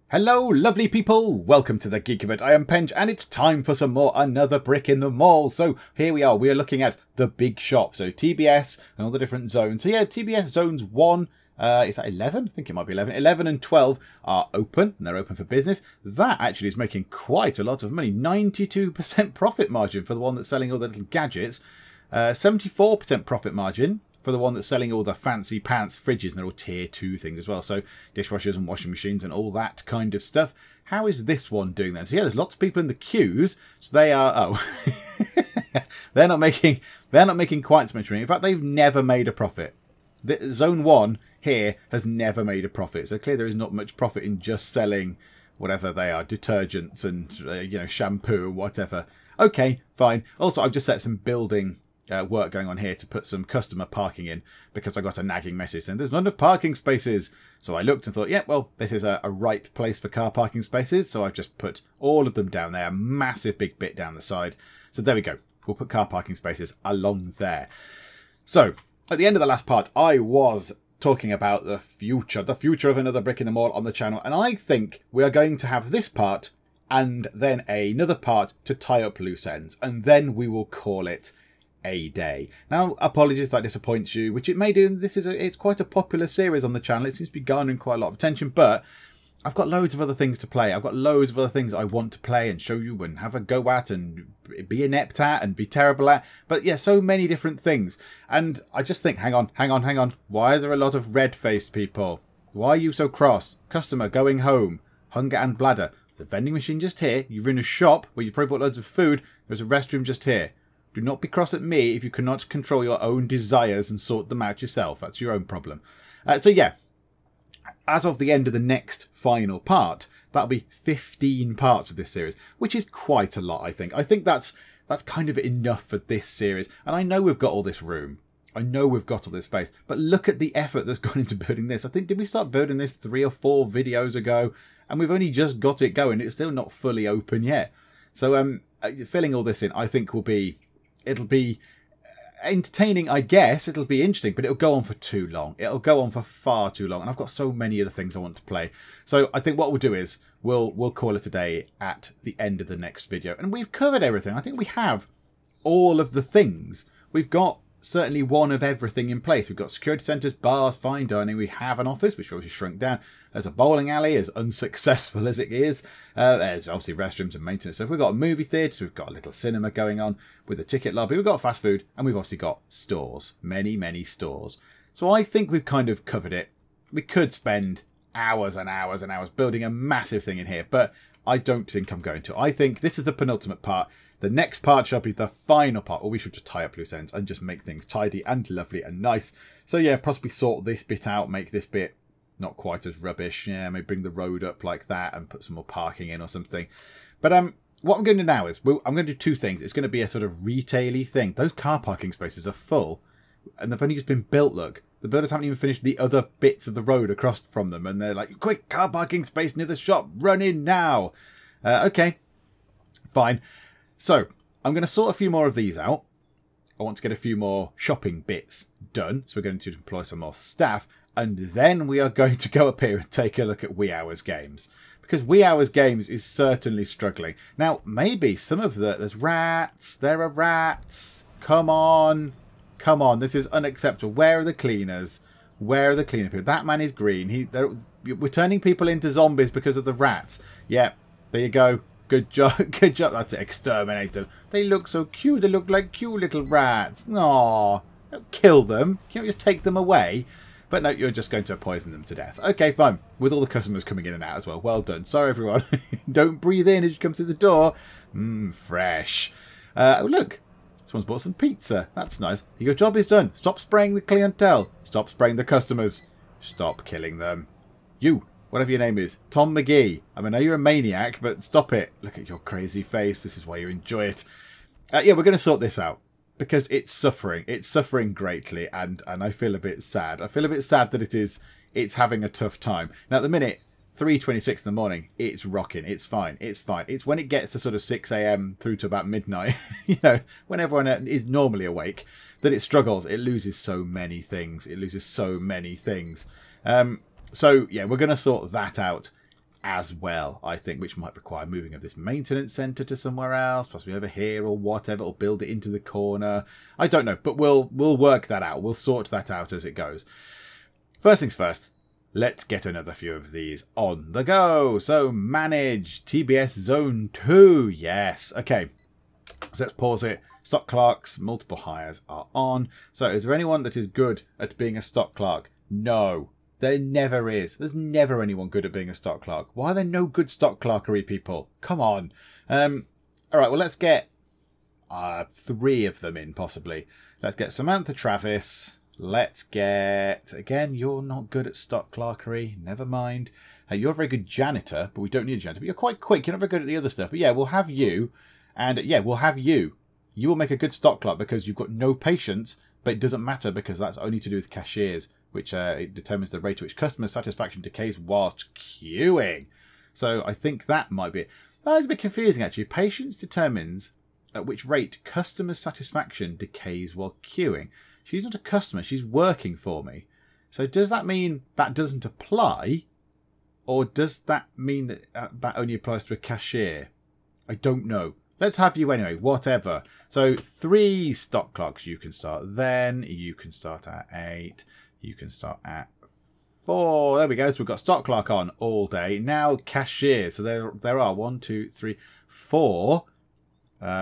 Hello, lovely people! Welcome to the Geek. I am Penj, and it's time for some more Another Brick in the Mall. So here we are. We are looking at the big shop. So TBS and all the different zones. So yeah, TBS zones 1, is that 11? I think it might be 11. 11 and 12 are open, and they're open for business. That actually is making quite a lot of money. 92% profit margin for the one that's selling all the little gadgets. 74% profit margin for the one that's selling all the fancy pants fridges, and they're all tier 2 things as well. So dishwashers and washing machines and all that kind of stuff. How is this one doing then? So yeah, there's lots of people in the queues. So they are, oh, they're not making quite so much money. In fact, they've never made a profit. Zone 1 here has never made a profit. So clearly there is not much profit in just selling whatever they are, detergents and, shampoo or whatever. Okay, fine. Also, I've just set some building work going on here to put some customer parking in, because I got a nagging message saying there's not enough parking spaces. So I looked and thought, yeah, well, this is a ripe place for car parking spaces. So I've just put all of them down there, a massive big bit down the side. So there we go. We'll put car parking spaces along there. So at the end of the last part, I was talking about the future of Another Brick in the Mall on the channel. And I think we are going to have this part and then another part to tie up loose ends. And then we will call it a day. Now, apologies if that disappoints you, which it may do. It's quite a popular series on the channel. It seems to be garnering quite a lot of attention, but I've got loads of other things to play. I've got loads of other things I want to play and show you and have a go at and be inept at and be terrible at. But yeah, so many different things. And I just think, hang on. Why are there a lot of red-faced people? Why are you so cross? Customer going home. Hunger and bladder. The vending machine just here. You're in a shop where you've probably bought loads of food. There's a restroom just here. Do not be cross at me if you cannot control your own desires and sort them out yourself. That's your own problem. So yeah, as of the end of the next final part, that'll be 15 parts of this series, which is quite a lot, I think. I think that's kind of enough for this series. And I know we've got all this room. I know we've got all this space. But look at the effort that's gone into building this. I think, did we start building this 3 or 4 videos ago? And we've only just got it going. It's still not fully open yet. So filling all this in, I think it'll be entertaining, I guess. It'll be interesting, but it'll go on for too long. It'll go on for far too long. And I've got so many other things I want to play. So I think what we'll do is we'll call it a day at the end of the next video. And we've covered everything. I think we have all of the things. We've got certainly one of everything in place. We've got security centres, bars, fine dining. We have an office, which obviously shrunk down. There's a bowling alley, as unsuccessful as it is. There's obviously restrooms and maintenance. So we've got a movie theatre, we've got a little cinema going on with a ticket lobby. We've got fast food, and we've obviously got stores. Many, many stores. So I think we've kind of covered it. We could spend hours and hours and hours building a massive thing in here, but I don't think I'm going to. I think this is the penultimate part. The next part shall be the final part, or we should just tie up loose ends and just make things tidy and lovely and nice. So yeah, possibly sort this bit out, make this bit not quite as rubbish. Yeah, maybe bring the road up like that and put some more parking in or something. But what I'm going to do now is I'm going to do 2 things. It's going to be a sort of retail-y thing. Those car parking spaces are full, and they've only just been built, look. The builders haven't even finished the other bits of the road across from them, and they're like, quick, car parking space near the shop, run in now. Okay, fine. So I'm going to sort a few more of these out. I want to get a few more shopping bits done, so we're going to employ some more staff. And then we are going to go up here and take a look at Wee Hours Games. Because Wee Hours Games is certainly struggling. Now, maybe some of there's rats. There are rats. Come on. Come on. This is unacceptable. Where are the cleaners? Where are the cleaner people? That man is green. We're turning people into zombies because of the rats. Yeah, there you go. Good job. Good job. That's it. Exterminate them. They look so cute. They look like cute little rats. Aww. Don't kill them. You can't just take them away. But no, you're just going to poison them to death. Okay, fine. With all the customers coming in and out as well. Well done. Sorry, everyone. Don't breathe in as you come through the door. Fresh. Oh, look. Someone's bought some pizza. That's nice. Your job is done. Stop spraying the clientele. Stop spraying the customers. Stop killing them. You, whatever your name is. Tom McGee. I mean, I know you're a maniac, but stop it. Look at your crazy face. This is why you enjoy it. Yeah, we're going to sort this out. Because it's suffering. It's suffering greatly, and I feel a bit sad. I feel a bit sad that it's having a tough time. Now, at the minute, 3:26 in the morning, it's rocking. It's fine. It's fine. It's when it gets to sort of 6 a.m. through to about midnight, when everyone is normally awake, that it struggles. It loses so many things. So, yeah, we're going to sort that out as well, I think, which might require moving of this maintenance centre to somewhere else, possibly over here or whatever, or build it into the corner. I don't know, but we'll work that out. We'll sort that out as it goes. First things first, let's get another few of these on the go. So manage TBS Zone 2. Yes. Okay. So let's pause it. Stock clerks, multiple hires are on. So is there anyone that is good at being a stock clerk? No. There never is. There's never anyone good at being a stock clerk. Why are there no good stock clerkery people? Come on. All right, well, let's get 3 of them in, possibly. Let's get Samantha Travis. Let's get... Again, you're not good at stock clerkery. Never mind. You're a very good janitor, but we don't need a janitor. But you're quite quick. You're not very good at the other stuff. But yeah, we'll have you. And yeah, we'll have you. You will make a good stock clerk because you've got no patience, but it doesn't matter because that's only to do with cashiers, which it determines the rate at which customer satisfaction decays whilst queuing. So I think that might be it. It's a bit confusing, actually. Patience determines at which rate customer satisfaction decays while queuing. She's not a customer. She's working for me. So does that mean that doesn't apply? Or does that mean that that only applies to a cashier? I don't know. Let's have you anyway, whatever. So 3 stock clerks you can start then. You can start at 8. You can start at 4. There we go. So we've got stock clerk on all day. Now cashier. So there are 1, 2, 3, 4.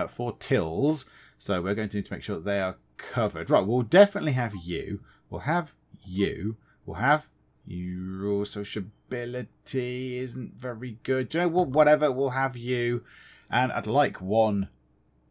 4 tills. So we're going to need to make sure that they are covered. Right, we'll definitely have you. We'll have you. We'll have your sociability isn't very good. Do you know what? Whatever, we'll have you. And I'd like 1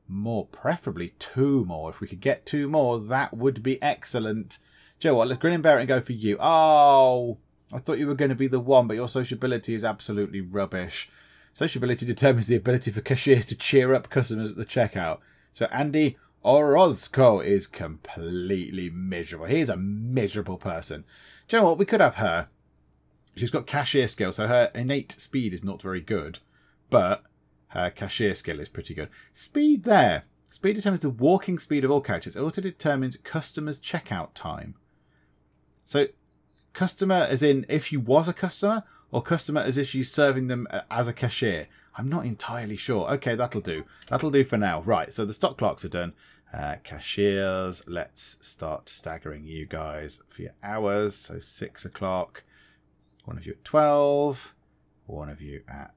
more, preferably 2 more. If we could get 2 more, that would be excellent. Do you know what? Let's grin and bear it and go for you. Oh, I thought you were going to be the one, but your sociability is absolutely rubbish. Sociability determines the ability for cashiers to cheer up customers at the checkout. So Andy Orozco is completely miserable. He is a miserable person. Do you know what? We could have her. She's got cashier skill, so her innate speed is not very good, but her cashier skill is pretty good. Speed there. Speed determines the walking speed of all characters. It also determines customers' checkout time. So customer as in if she was a customer, or customer as if she's serving them as a cashier. I'm not entirely sure. Okay, that'll do. That'll do for now. Right, so the stock clerks are done. Cashiers, let's start staggering you guys for your hours. So 6 o'clock. One of you at 12. One of you at...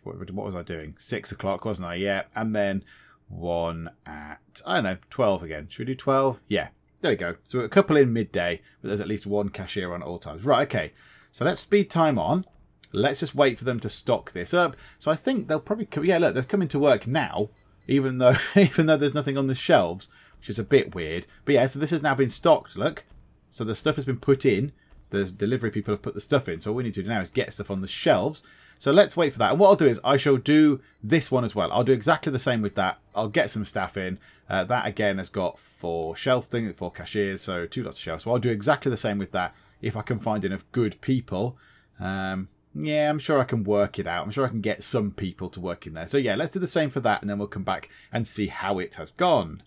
what was I doing? 6 o'clock, wasn't I? Yeah. And then 1 at, I don't know, 12 again. Should we do 12? Yeah. There we go. So a couple in midday, but there's at least 1 cashier on at all times. Right, okay. So let's speed time on. Let's just wait for them to stock this up. So I think they'll probably come... Yeah, look, they're coming to work now, even though there's nothing on the shelves, which is a bit weird. But yeah, so this has now been stocked, look. So the stuff has been put in. The delivery people have put the stuff in. So all we need to do now is get stuff on the shelves. So let's wait for that. And what I'll do is I shall do this one as well. I'll do exactly the same with that. I'll get some staff in. That, again, has got 4 shelf things, 4 cashiers, so 2 lots of shelves. So I'll do exactly the same with that if I can find enough good people. Yeah, I'm sure I can work it out. I'm sure I can get some people to work in there. So yeah, let's do the same for that, and then we'll come back and see how it has gone.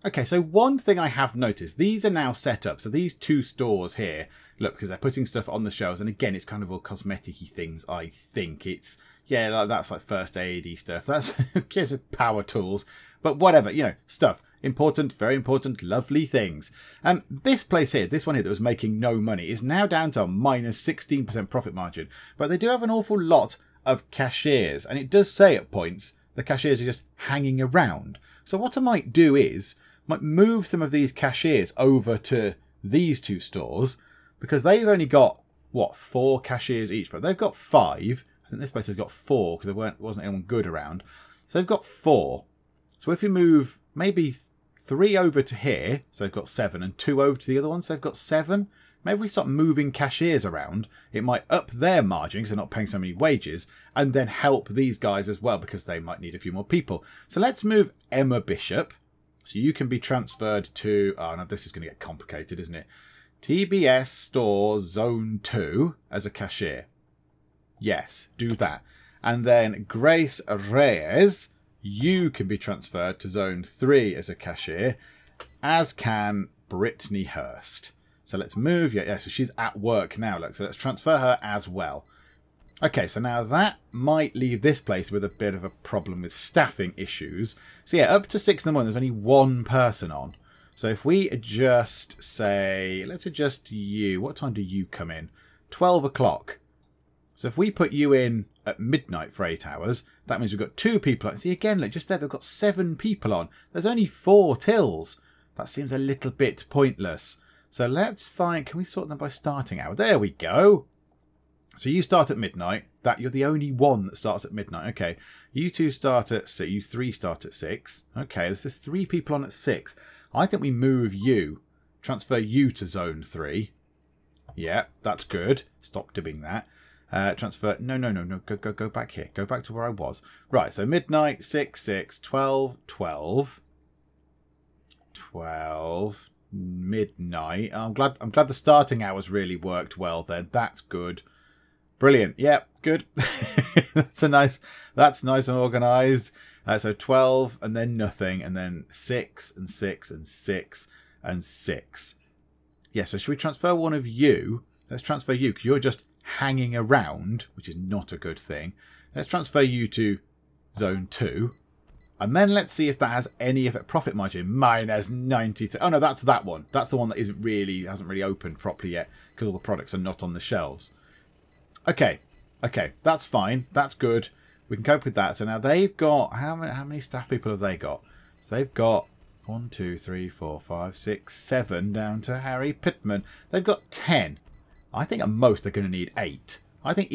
Okay, so one thing I have noticed, these are now set up. So these 2 stores here, look, because they're putting stuff on the shelves. And again, it's kind of all cosmetic-y things, I think. It's, yeah, like, that's like first aid-y stuff. That's just power tools. But whatever, you know, stuff. Important, very important, lovely things. This place here, this one here that was making no money, is now down to a minus 16% profit margin. But they do have an awful lot of cashiers. And it does say at points, the cashiers are just hanging around. So what I might do is, might move some of these cashiers over to these 2 stores, because they've only got, what, 4 cashiers each, but they've got 5. I think this place has got 4 because there wasn't anyone good around. So they've got 4. So if you move maybe 3 over to here, so they've got 7, and 2 over to the other ones, so they've got 7. Maybe we start moving cashiers around. It might up their margin because they're not paying so many wages, and then help these guys as well because they might need a few more people. So let's move Emma Bishop. So you can be transferred to... Oh, no, this is going to get complicated, isn't it? TBS Store Zone 2 as a cashier. Yes, do that. And then Grace Reyes, you can be transferred to Zone 3 as a cashier, as can Brittany Hurst. So let's move. Yeah, so she's at work now. Look, so let's transfer her as well. Okay, so now that might leave this place with a bit of a problem with staffing issues. So yeah, up to 6 in the morning, there's only one person on. So if we adjust, say, let's adjust you. What time do you come in? 12 o'clock. So if we put you in at midnight for 8 hours, that means we've got 2 people on. See, again, look, just there, they've got 7 people on. There's only 4 tills. That seems a little bit pointless. So let's find, can we sort them by starting hour? There we go. So you start at midnight. That you're the only one that starts at midnight. Okay. You 2 start at 6. You 3 start at 6. Okay, there's 3 people on at 6. I think we move you. Transfer you to zone 3. Yeah, that's good. Stop doing that. Transfer. No. Go back here. Go back to where I was. Right, so midnight, 6, 6, 12, 12. 12. Midnight. I'm glad the starting hours really worked well then. That's good. Brilliant. Yep, good. That's nice and organised. So 12 and then nothing, and then 6 and 6 and 6 and 6. Yeah, so should we transfer one of you? Let's transfer you, because you're just hanging around, which is not a good thing. Let's transfer you to zone 2. And then let's see if that has any effect. Profit margin, minus 93. Oh no, that's that one. That's the one that hasn't really opened properly yet, because all the products are not on the shelves. Okay, that's fine. That's good. We can cope with that. So now they've got, how many staff people have they got? So they've got 1, 2, 3, 4, 5, 6, 7 down to Harry Pittman. They've got 10. I think at most they're going to need 8. I think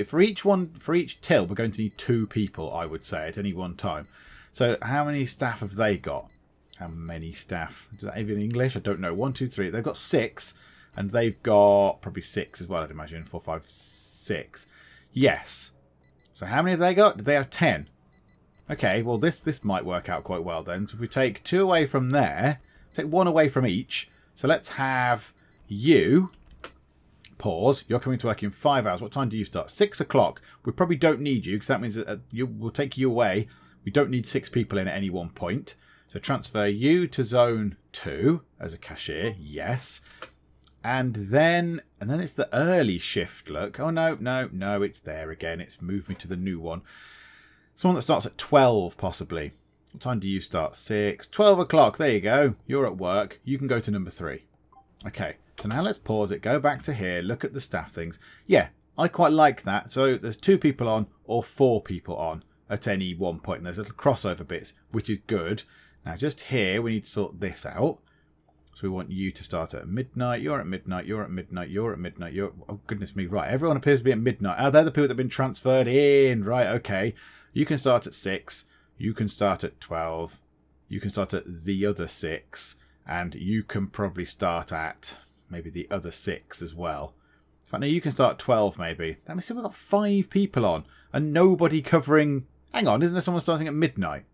for each till, we're going to need 2 people, I would say, at any one time. So how many staff have they got? How many staff? Does that even English? I don't know. 1, 2, 3. They've got 6. And they've got probably 6 as well, I'd imagine. 4, 5, 6. Yes. So how many have they got? They have 10. Okay, well this might work out quite well then. So if we take 2 away from there, take 1 away from each. So let's have you. Pause. You're coming to work in 5 hours. What time do you start? 6 o'clock. We probably don't need you, because that means that we'll take you away. We don't need 6 people in at any one point. So transfer you to zone 2 as a cashier. Yes. And then it's the early shift, look. Oh, no, it's there again. It's moved me to the new one. Someone that starts at 12, possibly. What time do you start? 6. 12 o'clock. There you go. You're at work. You can go to number 3. Okay. So now let's pause it. Go back to here. Look at the staff things. Yeah, I quite like that. So there's 2 people on or 4 people on at any one point. And there's little crossover bits, which is good. Now just here, we need to sort this out. So we want you to start at midnight. You're at midnight. You're at midnight. You're at midnight. Oh, goodness me. Right. Everyone appears to be at midnight. Oh, they're the people that have been transferred in. Right. Okay. You can start at 6. You can start at 12. You can start at the other 6. And you can probably start at maybe the other 6 as well. In fact, no, you can start at 12 maybe. Let me see. We've got 5 people on. And nobody covering... Hang on. Isn't there someone starting at midnight?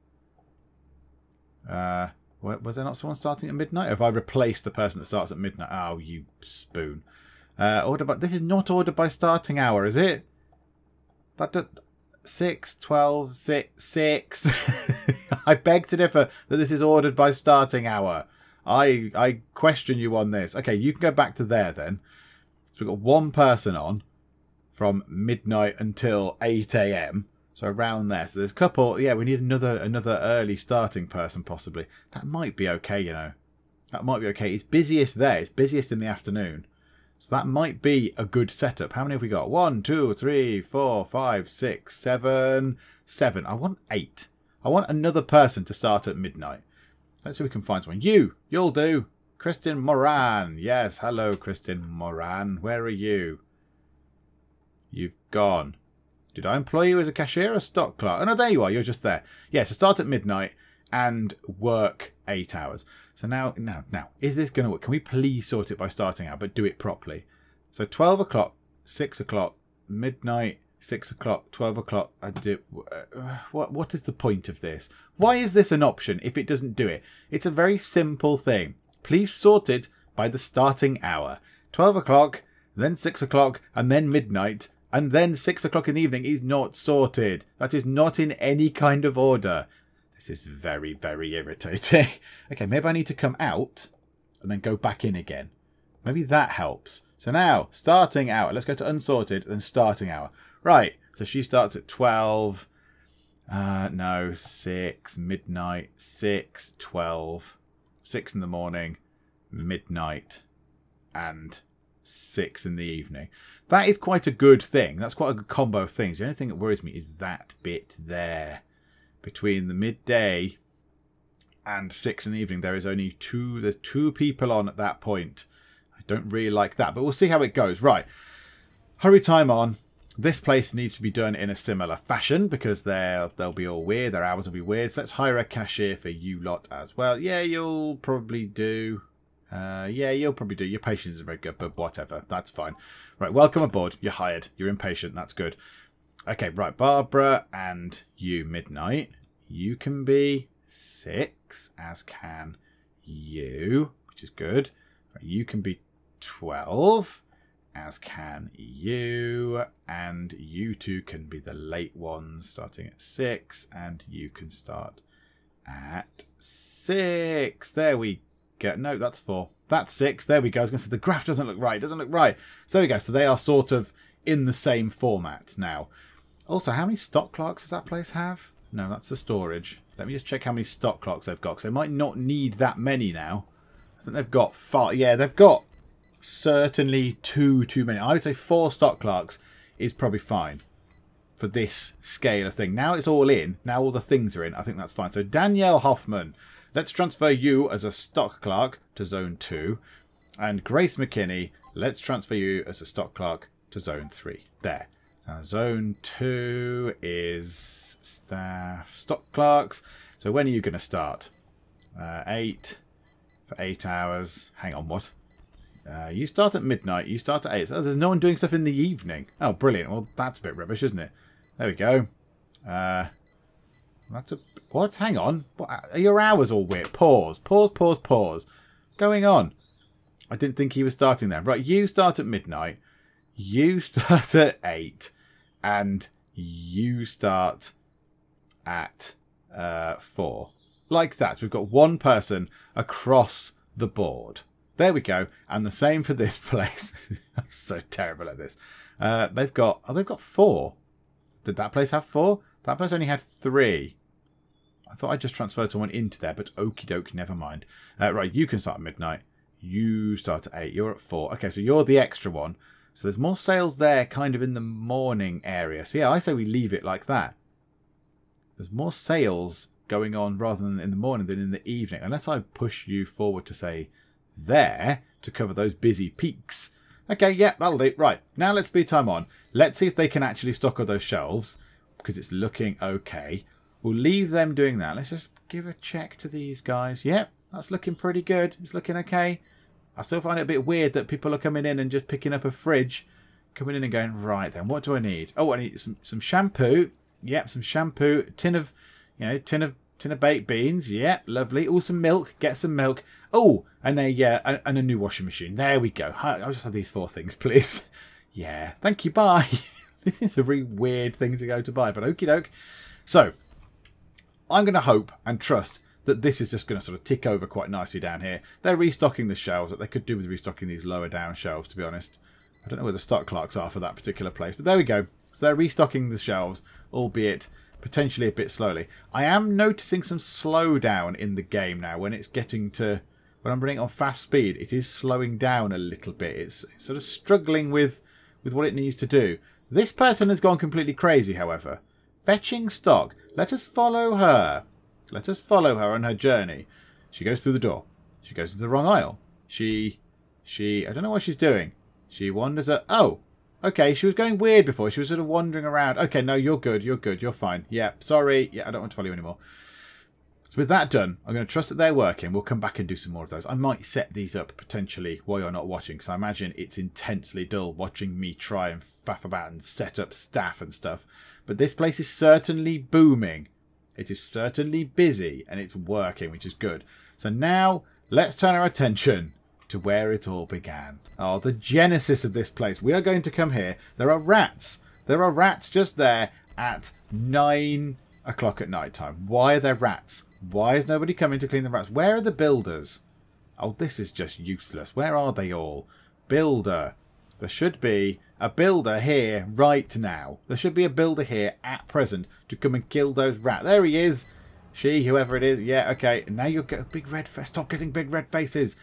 Was there not someone starting at midnight? Or have I replaced the person that starts at midnight? Oh, you spoon. This is not ordered by starting hour, is it? 6, 12, 6. I beg to differ that this is ordered by starting hour. I question you on this. Okay, you can go back to there then. So we've got 1 person on from midnight until 8 a.m. So around there. So there's a couple. Yeah, we need another early starting person possibly. That might be okay, you know. That might be okay. It's busiest there. It's busiest in the afternoon. So that might be a good setup. How many have we got? 1, 2, 3, 4, 5, 6, 7. 7. I want 8. I want another person to start at midnight. Let's see if we can find someone. You'll do. Kristen Moran. Yes, hello, Kristen Moran. Where are you? You've gone. Did I employ you as a cashier or stock clerk? Oh, no, there you are. You're just there. Yeah, so start at midnight and work 8 hours. So now, is this going to work? Can we please sort it by starting hour, but do it properly? So 12 o'clock, 6 o'clock, midnight, 6 o'clock, 12 o'clock. What is the point of this? Why is this an option if it doesn't do it? It's a very simple thing. Please sort it by the starting hour. 12 o'clock, then 6 o'clock, and then midnight. And then 6 o'clock in the evening is not sorted. That is not in any kind of order. This is very, very irritating. Okay, maybe I need to come out and then go back in again. Maybe that helps. So now, starting hour. Let's go to unsorted, then starting hour. Right, so she starts at 12. No, 6, midnight, 6, 12, 6 in the morning, midnight, and 6 in the evening. That is quite a good thing. That's quite a good combo of things. The only thing that worries me is that bit there. Between the midday and 6 in the evening, there is only there's 2 people on at that point. I don't really like that, but we'll see how it goes. Right, hurry time on. This place needs to be done in a similar fashion because they'll be all weird. Their hours will be weird. So let's hire a cashier for you lot as well. Yeah, you'll probably do. Yeah, you'll probably do. Your patience is very good, but whatever. That's fine. Right, welcome aboard. You're hired. You're impatient. That's good. Okay, right, Barbara and you, Midnight. You can be 6, as can you, which is good. Right, you can be 12. As can you, and you two can be the late ones starting at 6, and you can start at 6. There we go. No, that's 4. That's 6. There we go. I was going to say the graph doesn't look right. It doesn't look right. So there we go. So they are sort of in the same format now. Also, how many stock clerks does that place have? No, that's the storage. Let me just check how many stock clerks they've got, because they might not need that many now. I think they've got 5. Yeah, they've got certainly too many. I would say 4 stock clerks is probably fine for this scale of thing. Now it's all in. Now all the things are in. I think that's fine. So Danielle Hoffman, let's transfer you as a stock clerk to Zone 2. And Grace McKinney, let's transfer you as a stock clerk to Zone 3. There. Now Zone 2 is staff stock clerks. So when are you going to start? 8 for 8 hours. Hang on, what? You start at midnight. You start at 8. So there's no one doing stuff in the evening. Oh, brilliant. Well, that's a bit rubbish, isn't it? There we go. That's a... What? Hang on. What, are your hours all weird? Pause. Pause, pause, pause. Going on. I didn't think he was starting there. Right, you start at midnight. You start at 8. And you start at 4. Like that. So we've got one person across the board. There we go. And the same for this place. I'm so terrible at this. They've got 4. Did that place have 4? That place only had 3. I thought I just transferred someone into there, but okie dokie, never mind. Right, you can start at midnight. You start at 8. You're at 4. Okay, so you're the extra one. So there's more sales there kind of in the morning area. So yeah, I say we leave it like that. There's more sales going on rather than in the morning than in the evening. Unless I push you forward to say there to cover those busy peaks. Okay, yeah, that'll do. Right, now let's speed time on. Let's see if they can actually stock all those shelves because it's looking okay. We'll leave them doing that. Let's just give a check to these guys. Yep, that's looking pretty good. It's looking okay. I still find it a bit weird that people are coming in and just picking up a fridge, coming in and going, right then, what do I need? Oh, I need some shampoo. Yep, some shampoo. Tin of baked beans. Yep, lovely. Oh, some milk. Get some milk. Oh, and a new washing machine. There we go. I'll just have these 4 things, please. Yeah, thank you. Bye. This is a very weird thing to go to buy, but okie doke. So, I'm going to hope and trust that this is just going to sort of tick over quite nicely down here. They're restocking the shelves that they could do with restocking these lower down shelves, to be honest. I don't know where the stock clerks are for that particular place, but there we go. So they're restocking the shelves, albeit potentially a bit slowly. I am noticing some slowdown in the game now when it's getting to... When I'm running on fast speed, it is slowing down a little bit. It's sort of struggling with what it needs to do. This person has gone completely crazy, however. Fetching stock. Let us follow her. Let us follow her on her journey. She goes through the door. She goes into the wrong aisle. She... I don't know what she's doing. She wanders at... Oh, okay. She was going weird before. She was sort of wandering around. Okay, no, you're good. You're good. You're fine. Yeah, sorry. Yeah, I don't want to follow you anymore. So with that done, I'm going to trust that they're working. We'll come back and do some more of those. I might set these up potentially while you're not watching, because I imagine it's intensely dull watching me try and faff about and set up staff and stuff. But this place is certainly booming. It is certainly busy and it's working, which is good. So now let's turn our attention to where it all began. Oh, the genesis of this place. We are going to come here. There are rats. There are rats just there at 9 o'clock at night time. Why are there rats? Why is nobody coming to clean the rats? Where are the builders? Oh, this is just useless. Where are they all? Builder. There should be a builder here right now. There should be a builder here at present to come and kill those rats. There he is. She, whoever it is. Yeah, okay. Now you'll get a big red face. Stop getting big red faces.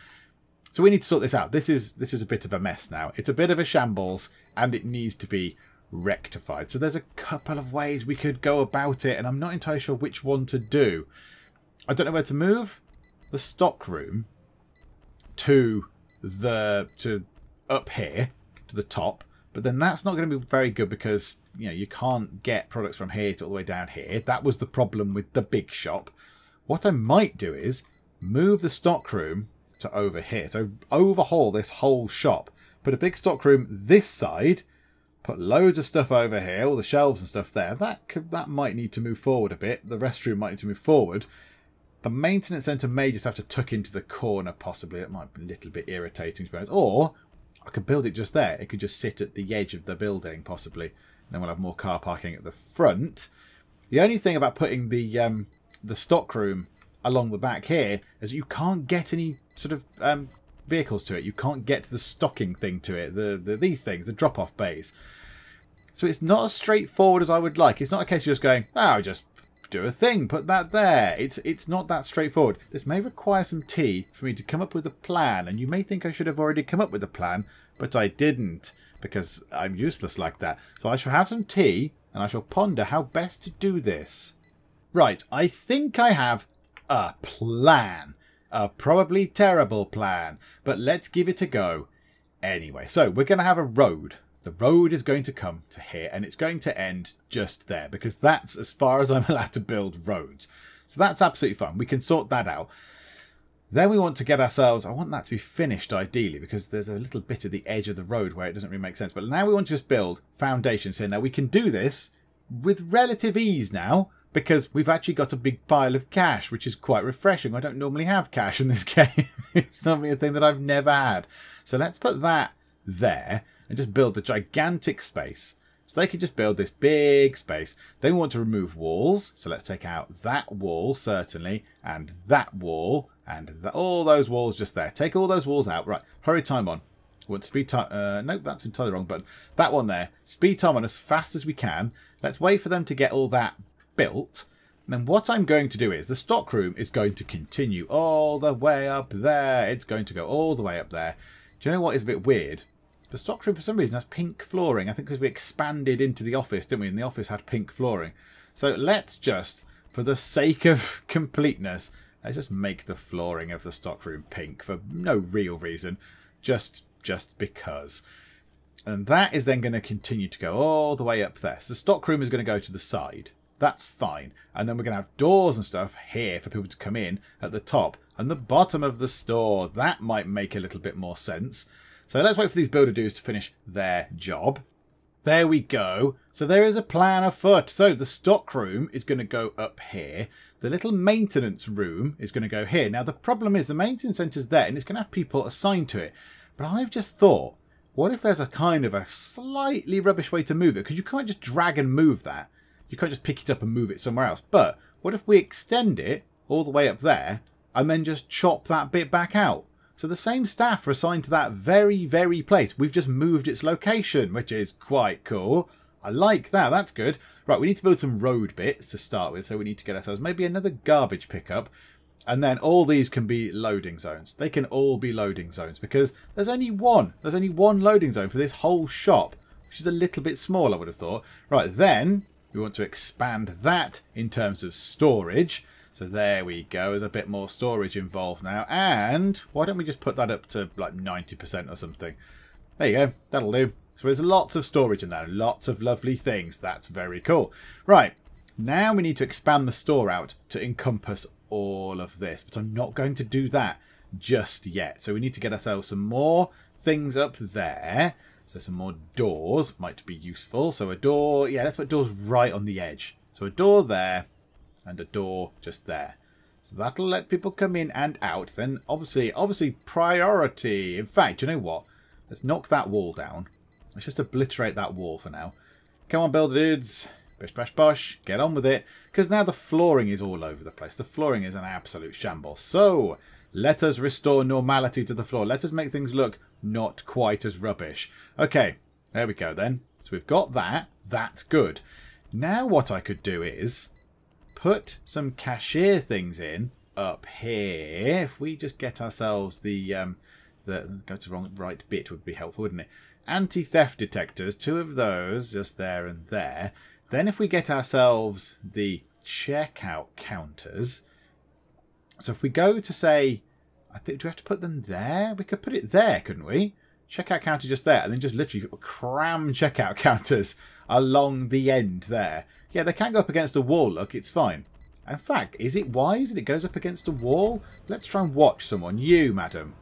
So we need to sort this out. This is a bit of a mess now. It's a bit of a shambles and it needs to be rectified. So there's a couple of ways we could go about it and I'm not entirely sure which one to do. I don't know where to move the stock room to up here to the top, but then that's not going to be very good because you can't get products from here to all the way down here. That was the problem with the big shop. What I might do is move the stock room to over here. So overhaul this whole shop. Put a big stock room this side. Put loads of stuff over here. All the shelves and stuff there. That might need to move forward a bit. The restroom might need to move forward. The maintenance centre may just have to tuck into the corner possibly. It might be a little bit irritating to be honest. Or I could build it just there. It could just sit at the edge of the building possibly. And then we'll have more car parking at the front. The only thing about putting the stock room along the back here is you can't get any sort of vehicles to it. You can't get the stocking thing to it. These things, the drop-off bays. So it's not as straightforward as I would like. It's not a case of just going, oh, just do a thing, put that there. It's not that straightforward. This may require some tea for me to come up with a plan, and you may think I should have already come up with a plan, but I didn't, because I'm useless like that. So I shall have some tea, and I shall ponder how best to do this. Right, I think I have a plan. A probably terrible plan, but let's give it a go. Anyway, so we're going to have a road. The road is going to come to here, and it's going to end just there, because that's as far as I'm allowed to build roads. So that's absolutely fine. We can sort that out. Then we want to get ourselves... I want that to be finished, ideally, because there's a little bit at the edge of the road where it doesn't really make sense. But now we want to just build foundations here. Now, we can do this with relative ease now, because we've actually got a big pile of cash, which is quite refreshing. I don't normally have cash in this game. It's normally a thing that I've never had. So let's put that there and just build the gigantic space. So they can just build this big space. Then we want to remove walls. So let's take out that wall, certainly, and that wall, and all those walls just there. Take all those walls out. Right, hurry time on. We want speed time. Nope, that's entirely wrong button. That one there. Speed time on as fast as we can. Let's wait for them to get all that built. And then what I'm going to do is the stock room is going to continue all the way up there. It's going to go all the way up there. Do you know what is a bit weird? The stock room for some reason has pink flooring. I think because we expanded into the office, didn't we? And the office had pink flooring. So let's just, for the sake of completeness, let's just make the flooring of the stock room pink for no real reason. Just because. And that is then going to continue to go all the way up there. So the stock room is going to go to the side. That's fine. And then we're going to have doors and stuff here for people to come in at the top and the bottom of the store. That might make a little bit more sense. So let's wait for these builder dudes to finish their job. There we go. So there is a plan afoot. So the stock room is going to go up here. The little maintenance room is going to go here. Now the problem is the maintenance centre's there and it's going to have people assigned to it. But I've just thought, what if there's a kind of a slightly rubbish way to move it? Because you can't just drag and move that. You can't just pick it up and move it somewhere else. But what if we extend it all the way up there and then just chop that bit back out? So the same staff are assigned to that very, very place. We've just moved its location, which is quite cool. I like that. That's good. Right, we need to build some road bits to start with. So we need to get ourselves maybe another garbage pickup. And then all these can be loading zones. They can all be loading zones because there's only one. There's only one loading zone for this whole shop, which is a little bit small, I would have thought. Right, then we want to expand that in terms of storage. So there we go. There's a bit more storage involved now. And why don't we just put that up to like 90% or something? There you go. That'll do. So there's lots of storage in there. Lots of lovely things. That's very cool. Right. Now we need to expand the store out to encompass all of this. But I'm not going to do that just yet. So we need to get ourselves some more things up there. So some more doors might be useful. So a door. Yeah, let's put doors right on the edge. So a door there. And a door just there. So that'll let people come in and out. Then obviously priority. In fact, you know what? Let's knock that wall down. Let's just obliterate that wall for now. Come on, builder dudes. Bish, bash, bosh. Get on with it. Because now the flooring is all over the place. The flooring is an absolute shambles. So Let us restore normality to the floor. Let us make things look not quite as rubbish. Okay, there we go then. So we've got that. That's good. Now what I could do is put some cashier things in up here. If we just get ourselves the go to the right bit would be helpful, wouldn't it? Anti-theft detectors, 2 of those just there and there. Then if we get ourselves the checkout counters, so if we go to say, I think, do we have to put them there? We could put it there, couldn't we? Checkout counter just there, and then just literally cram checkout counters along the end there. Yeah, they can't go up against a wall, look, it's fine. In fact, is it wise that it goes up against a wall? Let's try and watch someone. You, madam.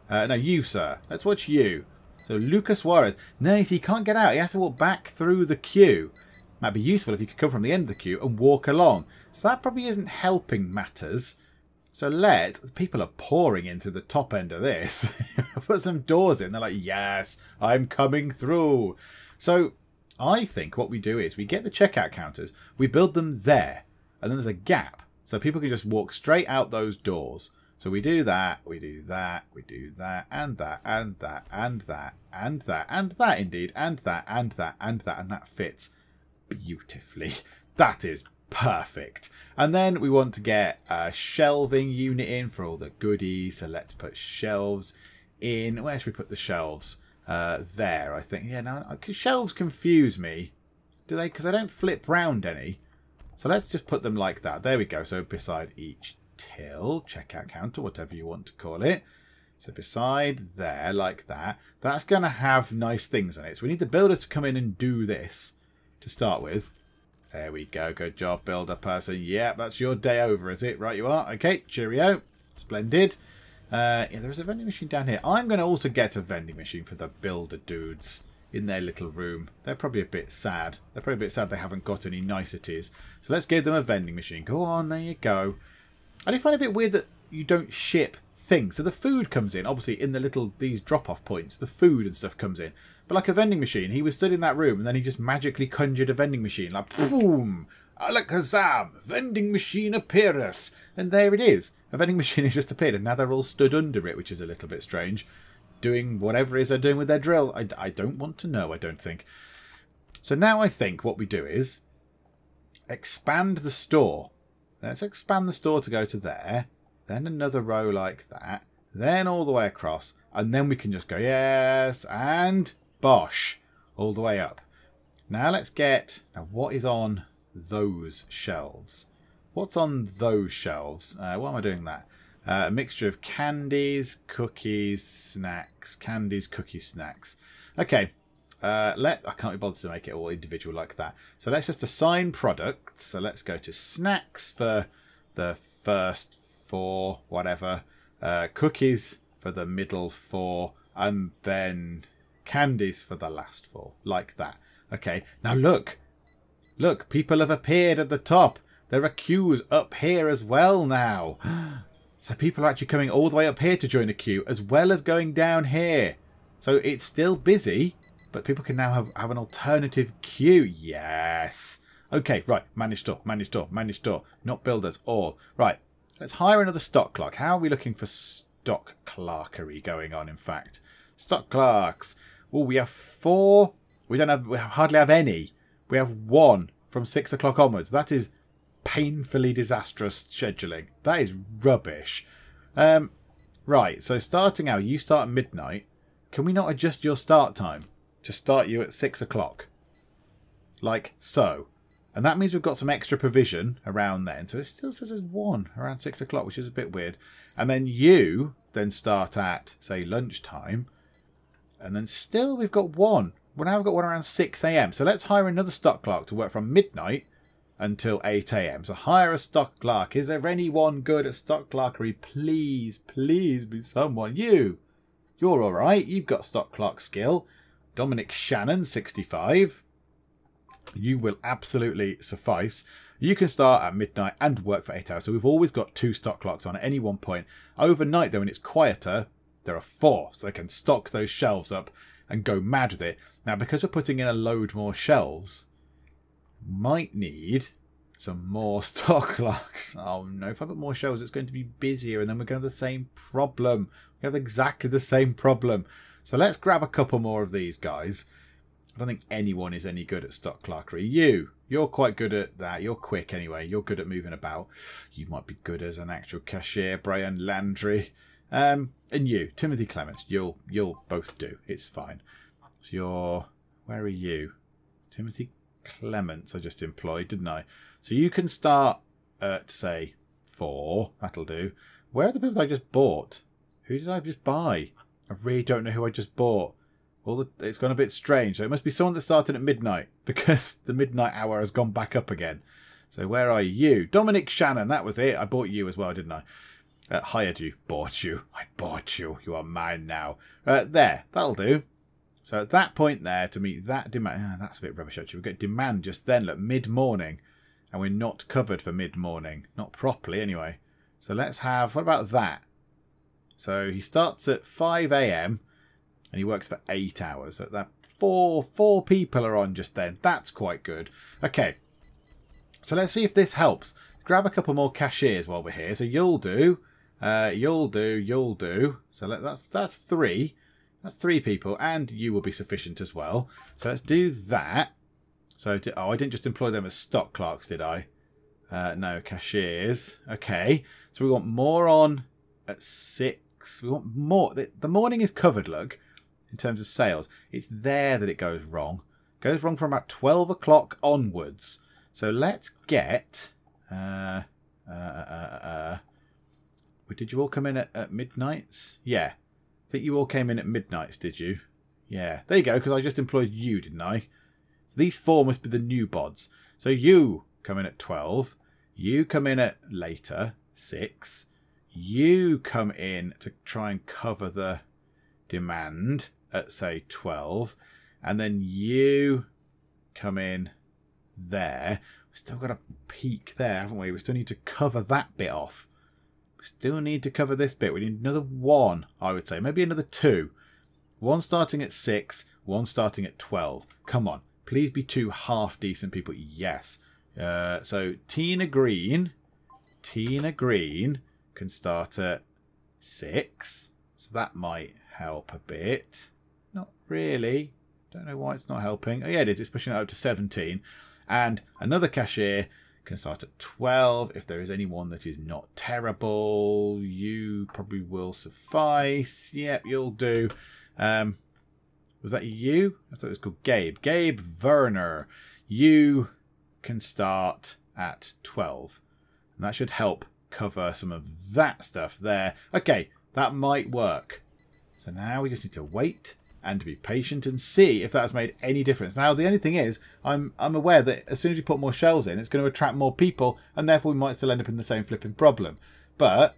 No, you, sir. Let's watch you. So, Lucas Juarez. No, he can't get out. He has to walk back through the queue. Might be useful if he could come from the end of the queue and walk along. So that probably isn't helping matters. So people are pouring in through the top end of this. Put some doors in. They're like, yes, I'm coming through. So I think what we do is we get the checkout counters. We build them there. And then there's a gap. So people can just walk straight out those doors. So we do that, we do that, we do that, and that, and that, and that, and that, and that indeed, and that, and that, and that, and that fits beautifully. That is perfect. And then we want to get a shelving unit in for all the goodies. So let's put shelves in. Where should we put the shelves? There, I think. Yeah, no, shelves confuse me. Do they? Because I don't flip round any. So let's just put them like that. There we go. So beside each till, checkout counter, whatever you want to call it. So beside there, like that. That's going to have nice things on it. So we need the builders to come in and do this to start with. There we go. Good job, builder person. Yeah, that's your day over, is it? Right, you are. Okay, cheerio. Splendid. Yeah, there's a vending machine down here. I'm going to also get a vending machine for the builder dudes in their little room. They're probably a bit sad. They're probably a bit sad they haven't got any niceties. So let's give them a vending machine. Go on, there you go. I do find it a bit weird that you don't ship things. So the food comes in, obviously, in these drop-off points. The food and stuff comes in. But like a vending machine, he was stood in that room and then he just magically conjured a vending machine. Like, boom! Alakazam! Vending machine appearance! And there it is. A vending machine has just appeared and now they're all stood under it, which is a little bit strange. Doing whatever it is they're doing with their drills. I don't want to know, I don't think. So now I think what we do is expand the store. Let's expand the store to go to there. Then another row like that. Then all the way across. And then we can just go, yes, and bosh, all the way up. Now let's get, now what is on those shelves? What's on those shelves? Why am I doing that? A mixture of candies, cookies, snacks. Candies, cookies, snacks. Okay. I can't be bothered to make it all individual like that. So let's just assign products. So let's go to snacks for the first 4, whatever. Cookies for the middle 4. And then candies for the last 4. Like that. Okay. Now look. Look, people have appeared at the top. There are queues up here as well now. So people are actually coming all the way up here to join a queue as well as going down here. So it's still busy, but people can now have an alternative queue. Yes. Okay, right. Manage store, manage store, manage store. Not builders, all. Right. Let's hire another stock clerk. How are we looking for stock clerkery going on, in fact? Stock clerks. Oh, we have 4. We hardly have any. We have 1 from 6 o'clock onwards. That is painfully disastrous scheduling. That is rubbish. Right, so starting out, you start at midnight. Can we not adjust your start time to start you at 6 o'clock? Like so. And that means we've got some extra provision around then. So it still says there's 1 around 6 o'clock, which is a bit weird. And then you then start at, say, lunchtime. And then still we've got 1. Well, now we've got 1 around 6 a.m. So let's hire another stock clerk to work from midnight until 8 a.m. So hire a stock clerk. Is there anyone good at stock clerkery? Please, please be someone. You're all right. You've got stock clerk skill. Dominic Shannon, 65. You will absolutely suffice. You can start at midnight and work for 8 hours. So we've always got 2 stock clerks on at any one point. Overnight, though, when it's quieter, there are 4. So they can stock those shelves up and go mad with it. Now, because we're putting in a load more shelves, might need some more stock clocks. Oh no, if I put more shelves, it's going to be busier, and then we're going to have the same problem. We have exactly the same problem. So let's grab a couple more of these guys. I don't think anyone is any good at stock clerkery. You're quite good at that. You're quick anyway. You're good at moving about. You might be good as an actual cashier, Brian Landry. And you, Timothy Clements, you'll both do. It's fine. So where are you? Timothy Clements I just employed, didn't I? So you can start at, say, 4. That'll do. Where are the people that I just bought? Who did I just buy? I really don't know who I just bought. Well, it's gone a bit strange. So it must be someone that started at midnight, because the midnight hour has gone back up again. So where are you? Dominic Shannon, that was it. I bought you as well, didn't I? Hired you. Bought you. I bought you. You are mine now. There. That'll do. So at that point there, to meet that demand... that's a bit rubbish, actually. We've got demand just then, look, mid-morning. And we're not covered for mid-morning. Not properly, anyway. So let's have... what about that? So he starts at 5 a.m. and he works for 8 hours. So that four people are on just then. That's quite good. Okay. So let's see if this helps. Grab a couple more cashiers while we're here. So you'll do. You'll do. So that's 3. That's 3 people. And you will be sufficient as well. So let's do that. So, I didn't just employ them as stock clerks, did I? No, cashiers. Okay. So we want more on at 6. We want more. The morning is covered, look, in terms of sales. It's there that it goes wrong. It goes wrong from about 12 o'clock onwards. So let's get... did you all come in at midnights? Yeah. I think you all came in at midnights, did you? Yeah. There you go, because I just employed you, didn't I? So these 4 must be the new bods. So you come in at 12. You come in at later, 6. You come in to try and cover the demand at, say, 12. And then you come in there. We've still got a peak there, haven't we? We still need to cover that bit off. We still need to cover this bit. We need another 1, I would say. Maybe another 2. 1 starting at 6, 1 starting at 12. Come on. Please be 2 half-decent people. Yes. So Tina Green can start at 6. So that might help a bit. Not really. Don't know why it's not helping. Oh, yeah, it is. It's pushing it up to 17. And another cashier can start at 12. If there is anyone that is not terrible, you probably will suffice. Yep, you'll do. Was that you? I thought it was called Gabe. Gabe Werner. You can start at 12. And that should help cover some of that stuff there. Okay, that might work. So now we just need to wait and to be patient and see if that's made any difference. Now, the only thing is, I'm aware that as soon as we put more shelves in, it's going to attract more people, and therefore we might still end up in the same flipping problem. But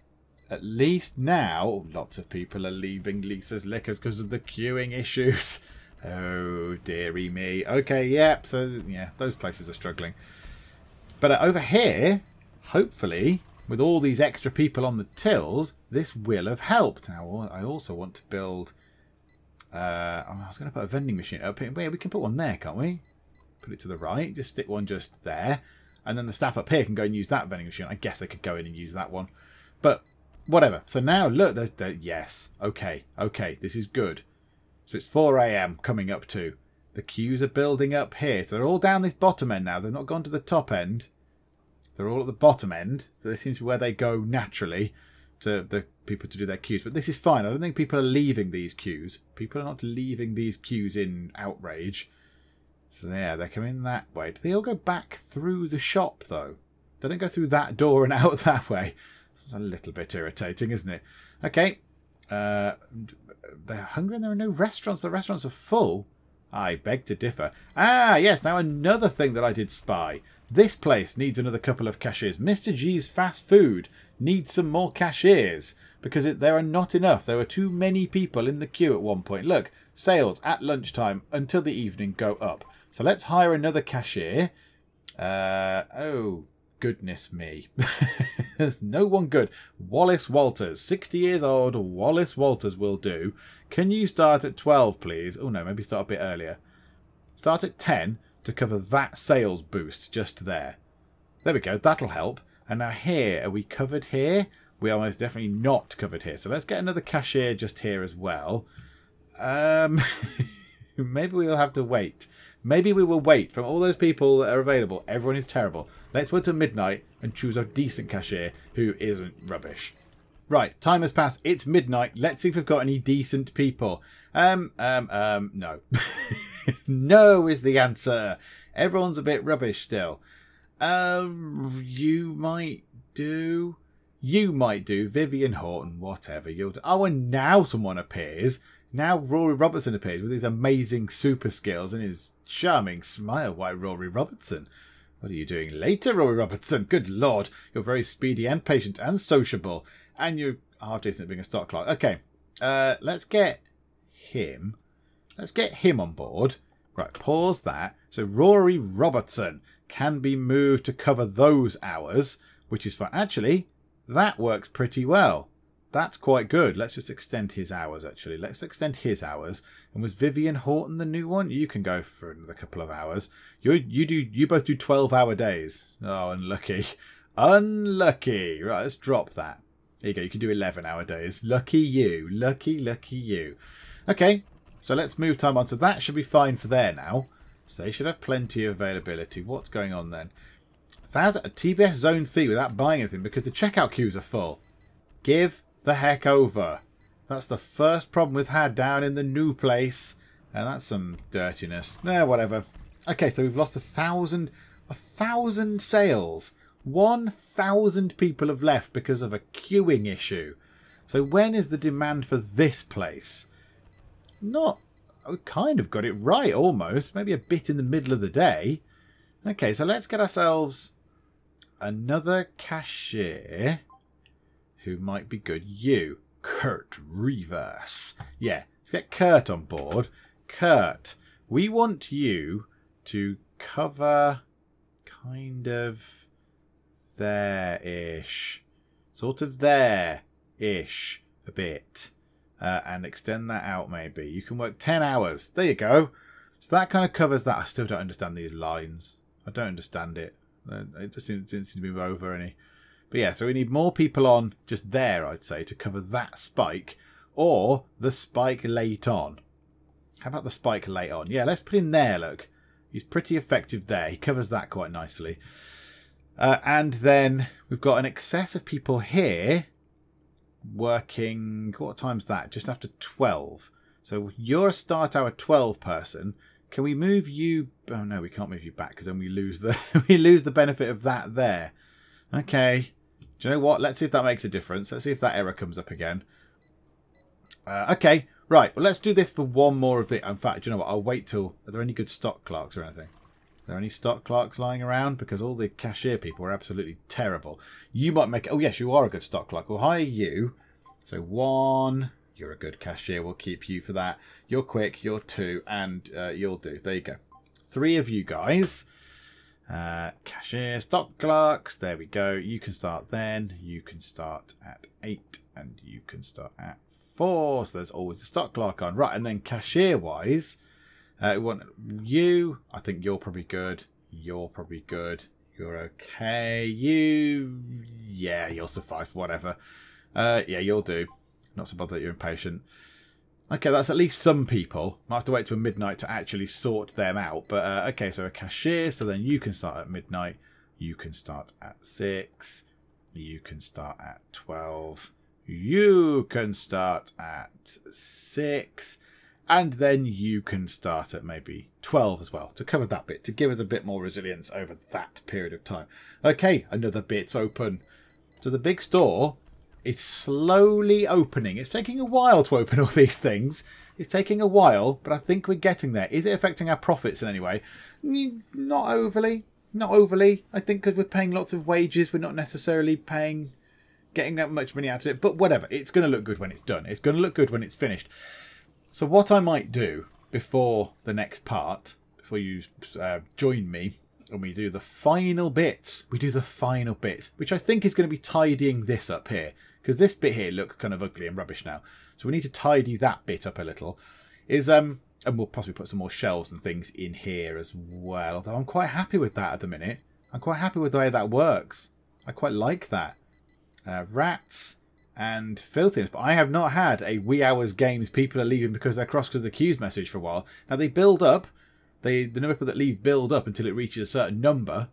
at least now, lots of people are leaving Lisa's Liquors because of the queuing issues. Oh, dearie me. Okay, yep. So, yeah, those places are struggling. But over here, hopefully, with all these extra people on the tills, this will have helped. Now, I also want to build... I was going to put a vending machine up here. We can put one there, can't we? Put it to the right. Just stick one just there. And then the staff up here can go and use that vending machine. I guess they could go in and use that one. But whatever. So now, look, there's... yes. Okay. Okay. This is good. So it's 4 a.m. coming up to. The queues are building up here. So they're all down this bottom end now. They've not gone to the top end. They're all at the bottom end. So this seems to be where they go naturally to the people to do their queues. But this is fine. I don't think people are leaving these queues. People are not leaving these queues in outrage. So there, they're coming that way. Do they all go back through the shop, though? They don't go through that door and out that way. It's a little bit irritating, isn't it? Okay. They're hungry and there are no restaurants. The restaurants are full. I beg to differ. Ah, yes. Now another thing that I did spy. This place needs another couple of cashiers. Mr. G's Fast Food needs some more cashiers because there are not enough. There were too many people in the queue at one point. Look, sales at lunchtime until the evening go up. So let's hire another cashier. Oh, goodness me. There's no one good. Wallace Walters, 60 years old. Wallace Walters will do. Can you start at 12, please? Oh, no, maybe start a bit earlier. Start at 10 to cover that sales boost just there. There we go. That'll help. And now here, are we covered here? We are most definitely not covered here. So let's get another cashier just here as well. Maybe we'll have to wait. Maybe we will wait. From all those people that are available, everyone is terrible. Let's wait till midnight and choose a decent cashier who isn't rubbish. Right, time has passed. It's midnight. Let's see if we've got any decent people. No. No is the answer. Everyone's a bit rubbish still. You might do. You might do. Vivian Horton, whatever. You'll do. Oh, and now someone appears. Now Rory Robertson appears with his amazing super skills and his charming smile. Why, Rory Robertson? What are you doing later, Rory Robertson? Good Lord. You're very speedy and patient and sociable. And you're half decent at being a stock clerk. Okay. Let's get him. Let's get him on board. Right, pause that. So Rory Robertson can be moved to cover those hours, which is fine. Actually, that works pretty well. That's quite good. Let's just extend his hours, actually. Let's extend his hours. And was Vivian Horton the new one? You can go for another couple of hours. You both do 12-hour days. Oh, unlucky. Unlucky. Right, let's drop that. There you go. You can do 11-hour days. Lucky you. Lucky, lucky you. Okay, so let's move time on. So that should be fine for there now. So they should have plenty of availability. What's going on then? A TBS Zone 3 without buying anything because the checkout queues are full. Give the heck over. That's the first problem we've had down in the new place. And that's some dirtiness. Whatever. Okay, so we've lost 1,000 sales. 1,000 people have left because of a queuing issue. So when is the demand for this place? We kind of got it right almost. Maybe a bit in the middle of the day. Okay, so let's get ourselves another cashier who might be good. You, Kurt Reverse. Yeah, let's get Kurt on board. Kurt, we want you to cover kind of there-ish. Sort of there-ish a bit. And extend that out maybe. You can work 10 hours. There you go. So that kind of covers that. I still don't understand these lines. I don't understand it. It just didn't seem to move over any. But yeah, so we need more people on just there, I'd say, to cover that spike. Or the spike late on. How about the spike late on? Yeah, let's put him there, look. He's pretty effective there. He covers that quite nicely. And then we've got an excess of people here working. What time's that? Just after 12. So you're a start hour 12 person. Can we move you? Oh no, we can't move you back because then we lose the we lose the benefit of that there. Okay. Do you know what? Let's see if that makes a difference. Let's see if that error comes up again. Okay. Right. Well, let's do this for one more of the. In fact, do you know what? I'll wait till. Are there any good stock clerks or anything? Are there any stock clerks lying around? Because all the cashier people are absolutely terrible. You might make it. Oh, yes, you are a good stock clerk. We'll hire you. So 1. You're a good cashier. We'll keep you for that. You're quick. You're 2. And you'll do. There you go. 3 of you guys. Cashier, stock clerks. There we go. You can start then. You can start at 8. And you can start at 4. So there's always a stock clerk on. Right. And then cashier-wise. We want you. I think you're probably good. You're probably good. You're okay. You. Yeah, you'll suffice. Whatever. Yeah, you'll do. Not so bothered that you're impatient. Okay, that's at least some people. Might have to wait till midnight to actually sort them out. But, okay, so a cashier. So then you can start at midnight. You can start at 6. You can start at 12. You can start at 6. And then you can start at maybe 12 as well. To cover that bit. To give us a bit more resilience over that period of time. Okay, another bit's open. So the big store is slowly opening. It's taking a while to open all these things. It's taking a while, but I think we're getting there. Is it affecting our profits in any way? Not overly. Not overly. I think because we're paying lots of wages, we're not necessarily getting that much money out of it. But whatever. It's going to look good when it's done. It's going to look good when it's finished. So what I might do before the next part, before you join me, and we do the final bits. We do the final bit, which I think is going to be tidying this up here. Because this bit here looks kind of ugly and rubbish now. So we need to tidy that bit up a little. And we'll possibly put some more shelves and things in here as well. Although I'm quite happy with that at the minute. I'm quite happy with the way that works. I quite like that. Rats and filthiness. But I have not had a wee hours games people are leaving because they're cross because of the queues message for a while. Now they build up. The number of people that leave build up until it reaches a certain number.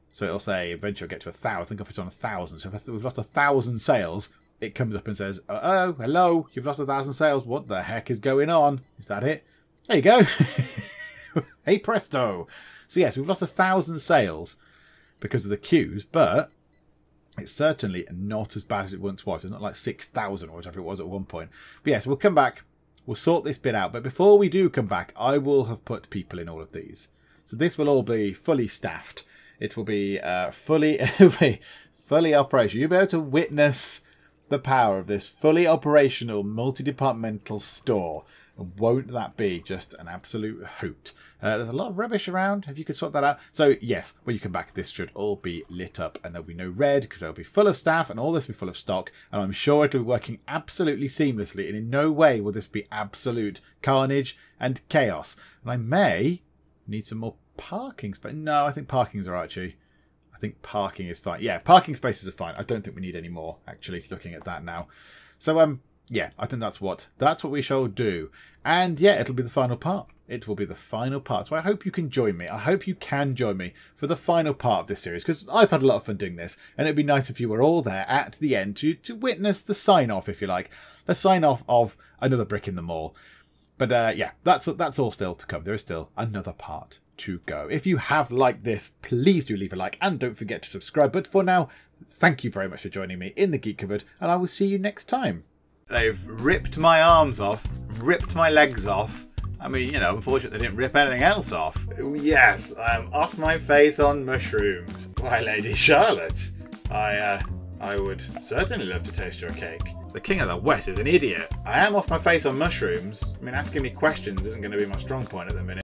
So it'll say eventually I'll get to 1,000. I think I'll put it on 1,000. So if we've lost 1,000 sales, it comes up and says, oh, hello, you've lost 1,000 sales. What the heck is going on? Is that it? There you go. Hey, presto. So yes, we've lost 1,000 sales because of the queues, but it's certainly not as bad as it once was. It's not like 6,000 or whatever it was at one point. But yes, we'll come back. We'll sort this bit out. But before we do come back, I will have put people in all of these. So this will all be fully staffed. It will be fully operational. You'll be able to witness the power of this fully operational multi-departmental store. And won't that be just an absolute hoot? There's a lot of rubbish around, if you could sort that out. So yes, when you come back, this should all be lit up and there'll be no red because they'll be full of staff and all this will be full of stock. And I'm sure it'll be working absolutely seamlessly and in no way will this be absolute carnage and chaos. And I may need some more parking space. No, I think parking's alright, actually. I think parking is fine. Yeah, parking spaces are fine. I don't think we need any more, actually, looking at that now. So, yeah, I think that's what we shall do. And yeah, it'll be the final part. It will be the final part. So I hope you can join me. I hope you can join me for the final part of this series because I've had a lot of fun doing this. And it'd be nice if you were all there at the end to witness the sign-off, if you like. The sign-off of another brick in the mall. But yeah, that's all still to come. There is still another part to go. If you have liked this, please do leave a like and don't forget to subscribe. But for now, thank you very much for joining me in the Geek Cupboard and I will see you next time. They've ripped my arms off, ripped my legs off. I mean, you know, unfortunately they didn't rip anything else off. Yes, I'm off my face on mushrooms. Why, Lady Charlotte, I would certainly love to taste your cake. The King of the West is an idiot. I am off my face on mushrooms. I mean, asking me questions isn't going to be my strong point at the minute.